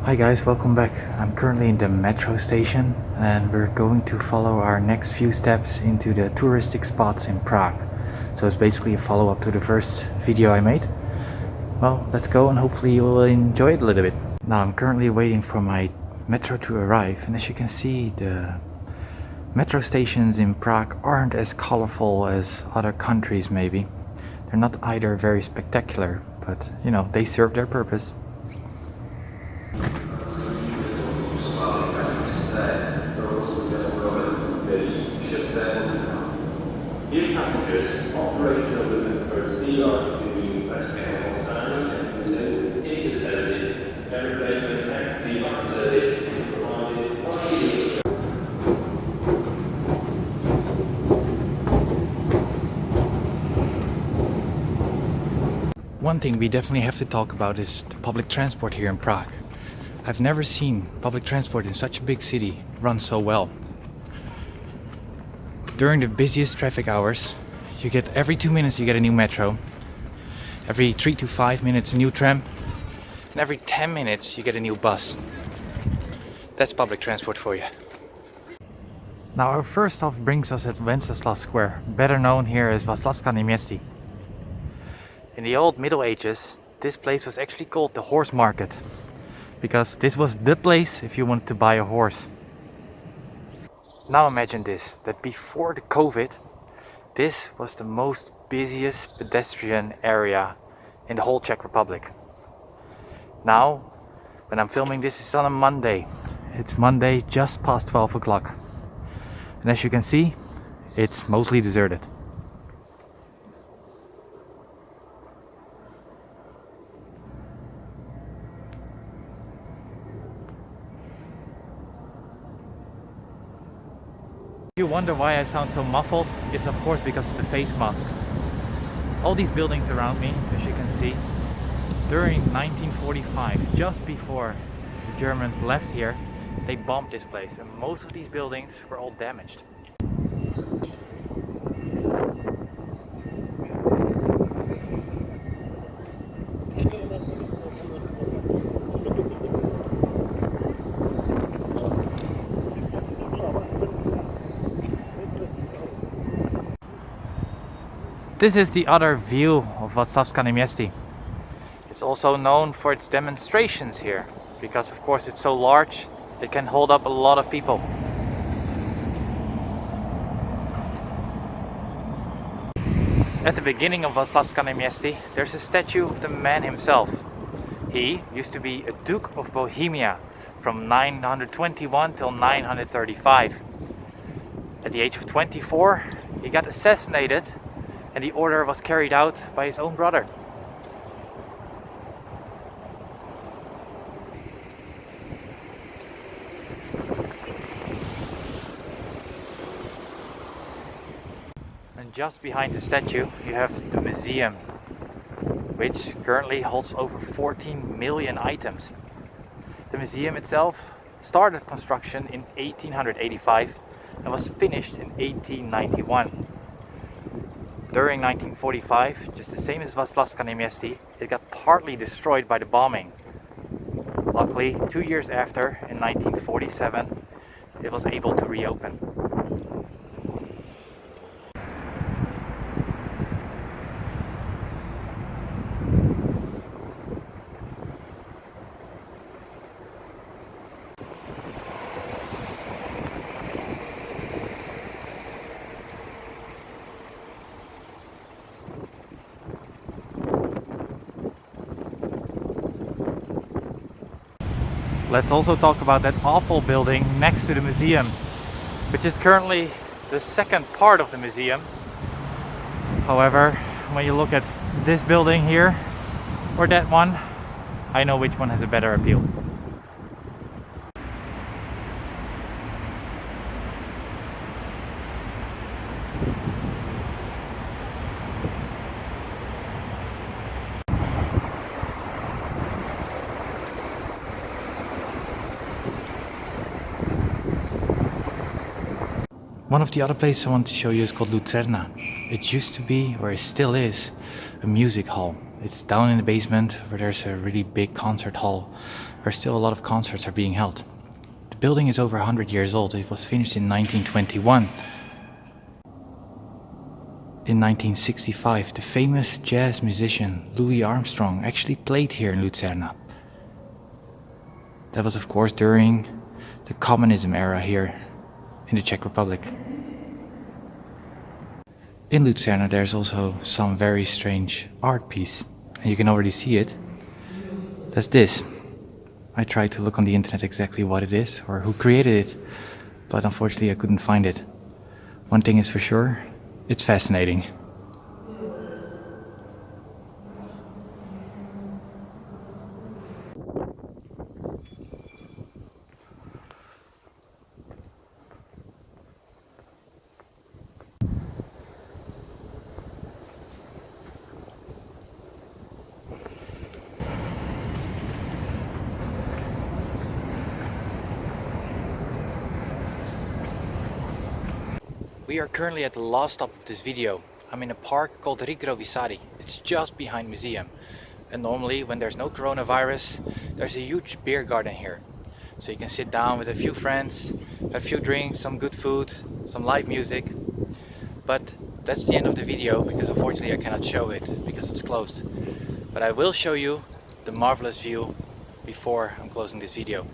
Hi guys, welcome back. I'm currently in the metro station and we're going to follow our next few steps into the touristic spots in Prague. So it's basically a follow-up to the first video I made. Well, let's go and hopefully you will enjoy it a little bit. Now I'm currently waiting for my metro to arrive, and as you can see, the metro stations in Prague aren't as colorful as other countries maybe. They're not either very spectacular, but you know, they serve their purpose. Dear passengers, operational within Proceed are continuing by Scanlon's time and Museum is suspended. Every replacement taxi bus service is provided by the One thing we definitely have to talk about is the public transport here in Prague. I've never seen public transport in such a big city run so well. During the busiest traffic hours, you get every 2 minutes you get a new metro, every 3 to 5 minutes a new tram, and every 10 minutes you get a new bus. That's public transport for you. Now our first stop brings us at Wenceslas Square, better known here as Vaclavske Namesti. In the old Middle Ages, this place was actually called the horse market, because this was the place if you wanted to buy a horse. Now imagine this, that before the COVID, this was the most busiest pedestrian area in the whole Czech Republic. Now, when I'm filming this, it's on a Monday. It's Monday just past 12 o'clock. And as you can see, it's mostly deserted. If you wonder why I sound so muffled, it's of course because of the face mask. All these buildings around me, as you can see, during 1945, just before the Germans left here, they bombed this place, and most of these buildings were all damaged. This is the other view of Vaclavske Namesti. It's also known for its demonstrations here, because of course it's so large, it can hold up a lot of people. At the beginning of Vaclavske Namesti, there's a statue of the man himself. He used to be a Duke of Bohemia from 921 till 935. At the age of 24, he got assassinated, and the order was carried out by his own brother. And just behind the statue you have the museum, which currently holds over 14 million items. The museum itself started construction in 1885 and was finished in 1891. During 1945, just the same as Vaclavske Namesti, it got partly destroyed by the bombing. Luckily, 2 years after, in 1947, it was able to reopen. Let's also talk about that awful building next to the museum, which is currently the second part of the museum. However, when you look at this building here or that one, I know which one has a better appeal. One of the other places I want to show you is called Lucerna. It used to be, or it still is, a music hall. It's down in the basement where there's a really big concert hall where still a lot of concerts are being held. The building is over 100 years old. It was finished in 1921. In 1965, the famous jazz musician Louis Armstrong actually played here in Lucerna. That was of course during the communism era here in the Czech Republic. In Lucerna there's also some very strange art piece. And you can already see it. That's this. I tried to look on the internet exactly what it is or who created it, but unfortunately I couldn't find it. One thing is for sure, it's fascinating. We are currently at the last stop of this video. I'm in a park called Riegrovy Sady. It's just behind Museum. And normally when there's no coronavirus, there's a huge beer garden here. So you can sit down with a few friends, have a few drinks, some good food, some live music. But that's the end of the video because unfortunately I cannot show it because it's closed. But I will show you the marvelous view before I'm closing this video.